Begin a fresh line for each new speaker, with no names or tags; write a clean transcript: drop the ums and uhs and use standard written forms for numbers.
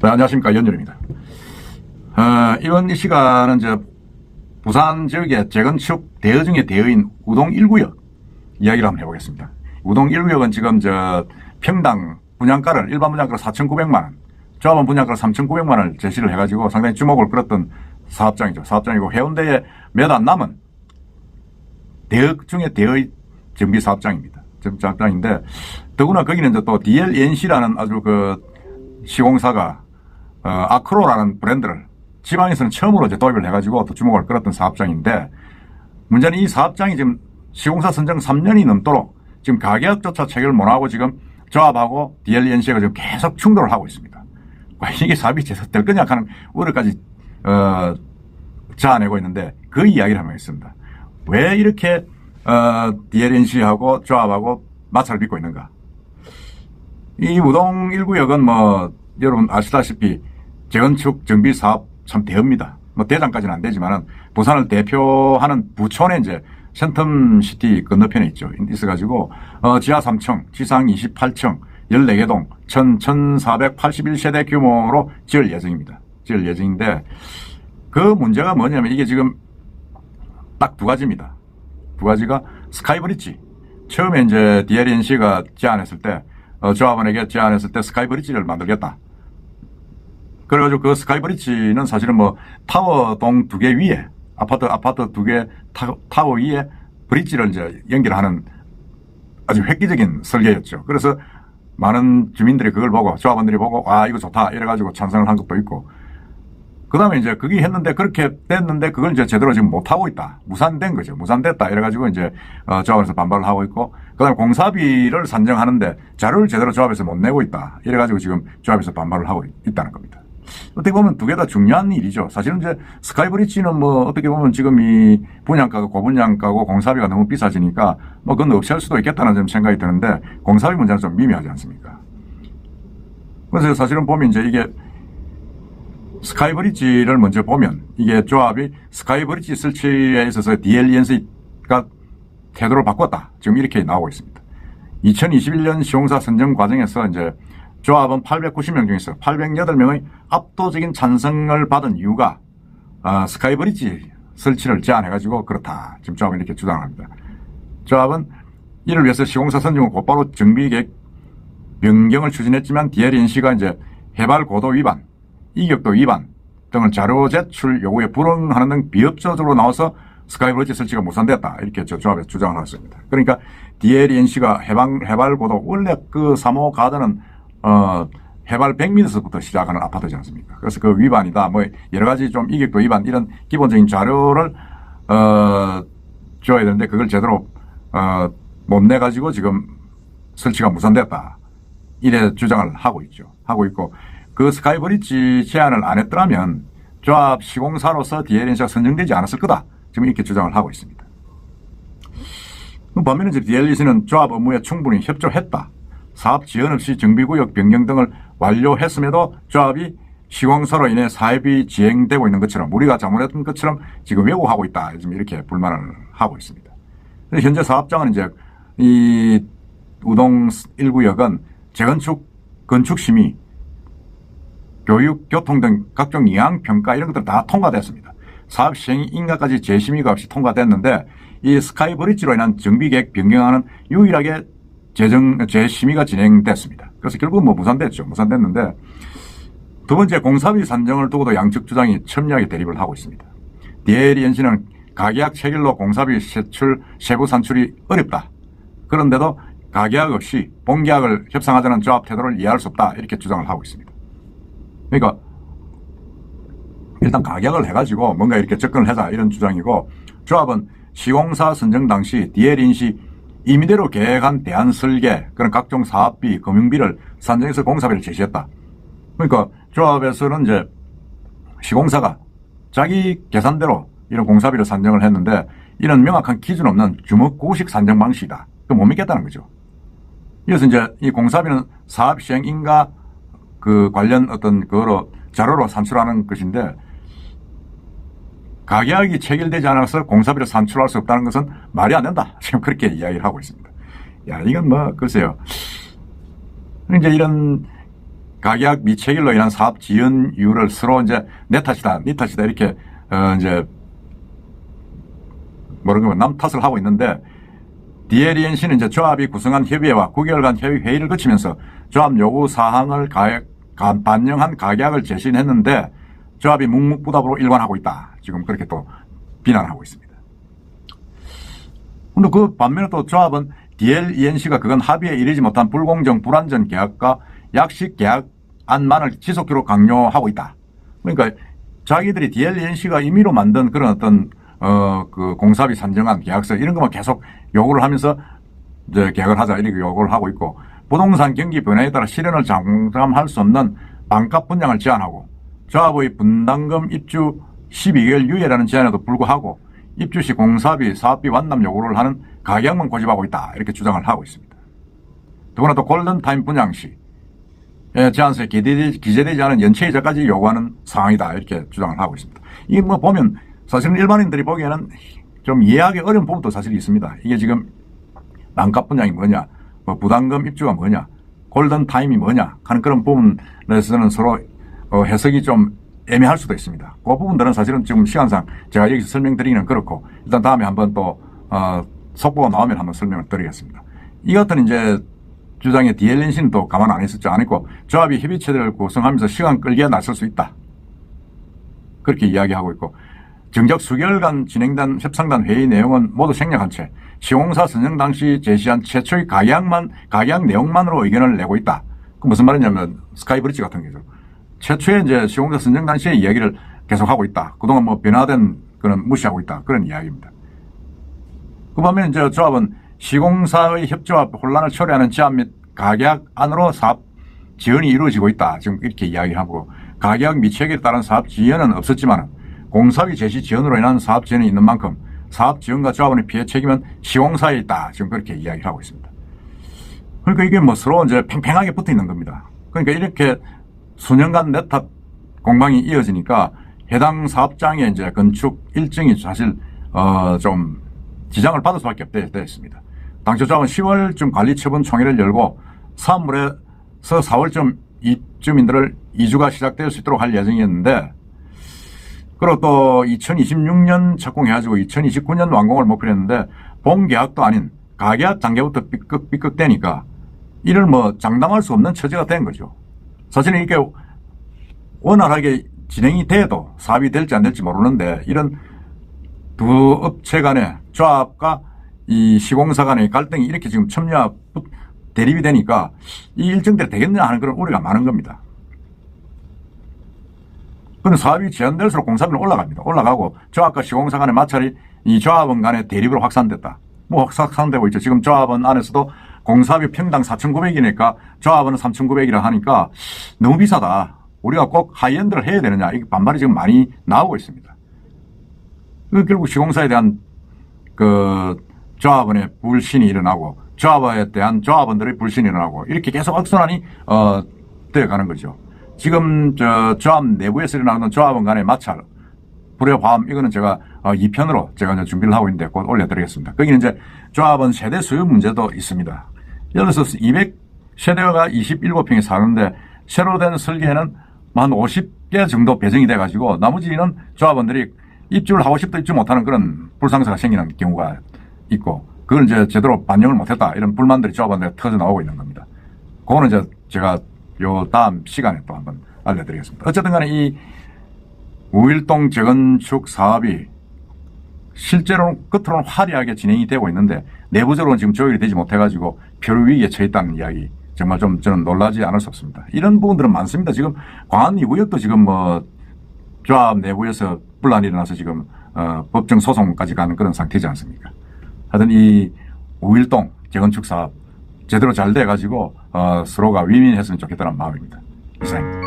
네, 안녕하십니까. 연준입니다. 이번 이 시간은 부산 지역의 재건축 대여 중의 대여인 우동 1구역 이야기를 한번 해보겠습니다. 우동 1구역은 지금 평당 분양가를 일반 분양가로 4,900만원, 조합원 분양가로 3,900만원을 제시를 해가지고 상당히 주목을 끌었던 사업장이죠. 사업장이고 해운대에 몇 안 남은 대여 중의 대여의 정비 사업장입니다. 사업장인데 더구나 거기는 또 DLNC라는 아주 시공사가 아크로라는 브랜드를 지방에서는 처음으로 도입을 해가지고 또 주목을 끌었던 사업장인데, 문제는 이 사업장이 지금 시공사 선정 3년이 넘도록 지금 가계약조차 체결을 못하고 지금 조합하고 DLNC가 지금 계속 충돌을 하고 있습니다. 이게 사업이 제대로 될 거냐 하는 우려까지 자아내고 있는데, 그 이야기를 한번 했습니다. 왜 이렇게 DLNC하고 조합하고 마찰을 빚고 있는가? 이 우동 1구역은 여러분 아시다시피 재건축 정비 사업 참 대여입니다. 대장까지는 안 되지만은 부산을 대표하는 부촌에 센텀시티 건너편에 있어가지고 지하 3층, 지상 28층, 14개 동, 1481세대 규모로 지을 예정입니다. 지을 예정인데, 그 문제가 뭐냐면 이게 지금 딱 두 가지입니다. 두 가지가 스카이브리지. 처음에 DLNC가 제안했을 때, 조합원에게 제안했을 때 스카이브리지를 만들겠다. 그래가지고 그 스카이브리지는 사실은 타워동 2개 위에, 아파트 2개 타워 위에 브릿지를 연결하는 아주 획기적인 설계였죠. 그래서 많은 주민들이 그걸 보고, 조합원들이 보고, 이거 좋다. 이래가지고 찬성을 한 것도 있고. 그 다음에 그게 했는데, 그렇게 됐는데, 그걸 제대로 지금 못하고 있다. 무산된 거죠. 무산됐다. 이래가지고 조합에서 반발을 하고 있고, 그 다음에 공사비를 산정하는데 자료를 제대로 조합에서 못 내고 있다. 이래가지고 지금 조합에서 반발을 하고 있다는 겁니다. 어떻게 보면 두 개 다 중요한 일이죠. 사실은 스카이브리지는 어떻게 보면 지금 이 분양가가 고분양가고 공사비가 너무 비싸지니까 그건 없앨 수도 있겠다는 좀 생각이 드는데, 공사비 문제는 좀 미미하지 않습니까? 그래서 사실은 보면 이게 스카이브리지를 먼저 보면, 이게 조합이 스카이브리지 설치에 있어서 DLNC가 태도를 바꿨다. 지금 이렇게 나오고 있습니다. 2021년 시공사 선정 과정에서 조합은 890명 중에서 808명의 압도적인 찬성을 받은 이유가 스카이브리지 설치를 제안해가지고 그렇다. 지금 조합은 이렇게 주장합니다. 조합은 이를 위해서 시공사 선정 후 곧바로 정비계획 변경을 추진했지만 DLNC가 해발 고도 위반, 이격도 위반 등을 자료 제출 요구에 불응하는 등 비협조적으로 나와서 스카이브리지 설치가 무산됐다. 이렇게 조합에서 주장을 했습니다. 그러니까 DLNC가 해발 고도, 원래 그 3호 가드는 해발 100m서부터 시작하는 아파트지 않습니까? 그래서 그 위반이다. 여러 가지 좀 이격도 위반, 이런 기본적인 자료를 줘야 되는데, 그걸 제대로 못 내가지고 지금 설치가 무산됐다. 이래 주장을 하고 있고, 그 스카이브리지 제안을 안 했더라면 조합 시공사로서 DLNC가 선정되지 않았을 거다. 지금 이렇게 주장을 하고 있습니다. 반면에 DLNC는 조합 업무에 충분히 협조했다. 사업 지연 없이 정비구역 변경 등을 완료했음에도 조합이 시공사로 인해 사업이 진행되고 있는 것처럼, 우리가 자문했던 것처럼 지금 왜곡하고 있다. 지금 이렇게 불만을 하고 있습니다. 현재 사업장은 이 우동 1구역은 재건축, 건축심의, 교육, 교통 등 각종 이항평가 이런 것들 다 통과됐습니다. 사업 시행 인가까지 재심의가 없이 통과됐는데, 이 스카이브리지로 인한 정비계획 변경안은 유일하게 재심의가 진행됐습니다. 그래서 결국은 무산됐죠. 무산됐는데, 두 번째, 공사비 산정을 두고도 양측 주장이 첨예하게 대립을 하고 있습니다. DLNC는 가계약 체결로 공사비 세부 산출이 어렵다. 그런데도 가계약 없이 본계약을 협상하자는 조합 태도를 이해할 수 없다. 이렇게 주장을 하고 있습니다. 그러니까 일단 가격을 해가지고 뭔가 이렇게 접근을 하자, 이런 주장이고, 조합은 시공사 선정 당시 DLNC 임의대로 계획한 대안 설계, 그런 각종 사업비, 금융비를 산정해서 공사비를 제시했다. 그러니까 조합에서는 시공사가 자기 계산대로 이런 공사비를 산정을 했는데, 이런 명확한 기준 없는 주먹구식 산정 방식이다. 그 못 믿겠다는 거죠. 그래서 이 공사비는 사업 시행 인가 관련 그거로 자료로 산출하는 것인데, 가계약이 체결되지 않아서 공사비를 산출할 수 없다는 것은 말이 안 된다. 지금 그렇게 이야기를 하고 있습니다. 이건 글쎄요. 이제 이런 가계약 미체결로 인한 사업 지연 이유를 서로 이제 내 탓이다, 네 탓이다 이렇게 이제 모르는 남 탓을 하고 있는데 DLENC는 이제 조합이 구성한 협의회와 9개월간 협의 회의를 거치면서 조합 요구 사항을 반영한 가계약을 제시했는데 조합이 묵묵부답으로 일관하고 있다. 지금 그렇게 또 비난하고 있습니다. 근데 그 반면에 또 조합은 DLENC가 그건 합의에 이르지 못한 불공정 불완전 계약과 약식 계약안만을 지속적으로 강요하고 있다. 그러니까 자기들이 DLENC가 임의로 만든 그런 어떤 그 공사비 산정안 계약서 이런 것만 계속 요구를 하면서 이제 계약을 하자 이렇게 요구를 하고 있고 부동산 경기 변화에 따라 실현을 장담할 수 없는 반값 분양을 제한하고 조합의 분담금 입주 12개월 유예라는 제한에도 불구하고 입주 시 공사비, 사업비 완납 요구를 하는 가계약만 고집하고 있다 이렇게 주장을 하고 있습니다. 더구나 또 골든타임 분양 시 제한서에 기재되지 않은 연체이자까지 요구하는 상황이다 이렇게 주장을 하고 있습니다. 이게 뭐 보면 사실은 일반인들이 보기에는 좀 이해하기 어려운 부분도 사실 있습니다. 이게 지금 반값 분양이 뭐냐, 뭐 부담금 입주가 뭐냐, 골든타임이 뭐냐 하는 그런 부분에서는 서로 해석이 좀 애매할 수도 있습니다. 그 부분들은 사실은 지금 시간상 제가 여기서 설명드리기는 그렇고 일단 다음에 한번 또 속보가 나오면 한번 설명을 드리겠습니다. 이 같은 이제 주장의 DLNC는 또 가만 안 했었죠. 안 했고 조합이 협의체들을 구성하면서 시간 끌기에 나설 수 있다. 그렇게 이야기하고 있고 정작 수개월간 진행된 협상단 회의 내용은 모두 생략한 채 시공사 선정 당시 제시한 최초의 가계약 내용만으로 의견을 내고 있다. 그 무슨 말이냐면 스카이브리지 같은 거죠. 최초의 이제 시공사 선정 당시의 이야기를 계속하고 있다. 그동안 뭐 변화된 그런 무시하고 있다. 그런 이야기입니다. 그 반면에 이제 조합은 시공사의 협조와 혼란을 초래하는 제안 및 가계약 안으로 사업 지연이 이루어지고 있다. 지금 이렇게 이야기하고 가계약 미체결에 따른 사업 지연은 없었지만 공사비 제시 지연으로 인한 사업 지연이 있는 만큼 사업 지연과 조합원의 피해 책임은 시공사에 있다. 지금 그렇게 이야기하고 있습니다. 그러니까 이게 뭐 서로 이제 팽팽하게 붙어 있는 겁니다. 그러니까 이렇게 수년간 내탑 공방이 이어지니까 해당 사업장의 이제 건축 일정이 사실 좀 지장을 받을 수밖에 없습니다. 당초 조합은 10월쯤 관리처분 총회를 열고 사업물에서 4월쯤 입주민들을 이주가 시작될 수 있도록 할 예정이었는데 그리고 또 2026년 착공해가지고 2029년 완공을 목표로 했는데 본 계약도 아닌 가계약 단계부터 삐걱대니까 이를 뭐 장담할 수 없는 처지가 된 거죠. 사실은 이게 원활하게 진행이 돼도 사업이 될지 안 될지 모르는데 이런 두 업체 간의 조합과 이 시공사 간의 갈등이 이렇게 지금 첨예와 대립이 되니까 이 일정대로 되겠냐 하는 그런 우려가 많은 겁니다. 그런데 사업이 제한될수록 공사비는 올라갑니다. 올라가고 조합과 시공사 간의 마찰이 이 조합원 간의 대립으로 확산됐다. 뭐 확산되고 있죠. 지금 조합원 안에서도 공사비 평당 4,900이니까 조합원은 3,900이라 하니까 너무 비싸다. 우리가 꼭 하이엔드를 해야 되느냐. 이게 반발이 지금 많이 나오고 있습니다. 결국 시공사에 대한 그 조합원의 불신이 일어나고 조합에 대한 조합원들의 불신이 일어나고 이렇게 계속 악순환이 되어가는 거죠. 지금 조합 내부에서 일어나는 조합원 간의 마찰, 불의 화음 이거는 제가 2편으로 제가 이제 준비를 하고 있는데 곧 올려드리겠습니다. 거기는 이제 조합원 세대 소유 문제도 있습니다. 예를 들어서 200세대가 27평에 사는데 새로 된 설계에는 한 50개 정도 배정이 돼가지고 나머지는 조합원들이 입주를 하고 싶다 입주 못하는 그런 불상사가 생기는 경우가 있고 그걸 이제 제대로 반영을 못했다 이런 불만들이 조합원들에 터져 나오고 있는 겁니다. 그거는 이제 제가 요 다음 시간에 또 한번 알려드리겠습니다. 어쨌든 간에 이 우일동 재건축 사업이 실제로는 겉으로는 화려하게 진행이 되고 있는데 내부적으로는 지금 조율이 되지 못해가지고 표류 위기에 처해 있다는 이야기 정말 좀 저는 놀라지 않을 수 없습니다. 이런 부분들은 많습니다. 지금 광안 2구역도 지금 뭐 조합 내부에서 분란이 일어나서 지금 법정 소송까지 가는 그런 상태지 않습니까? 하여튼 이 우일동 재건축 사업 제대로 잘 돼가지고 서로가 윈윈했으면 좋겠다는 마음입니다. 이상입니다.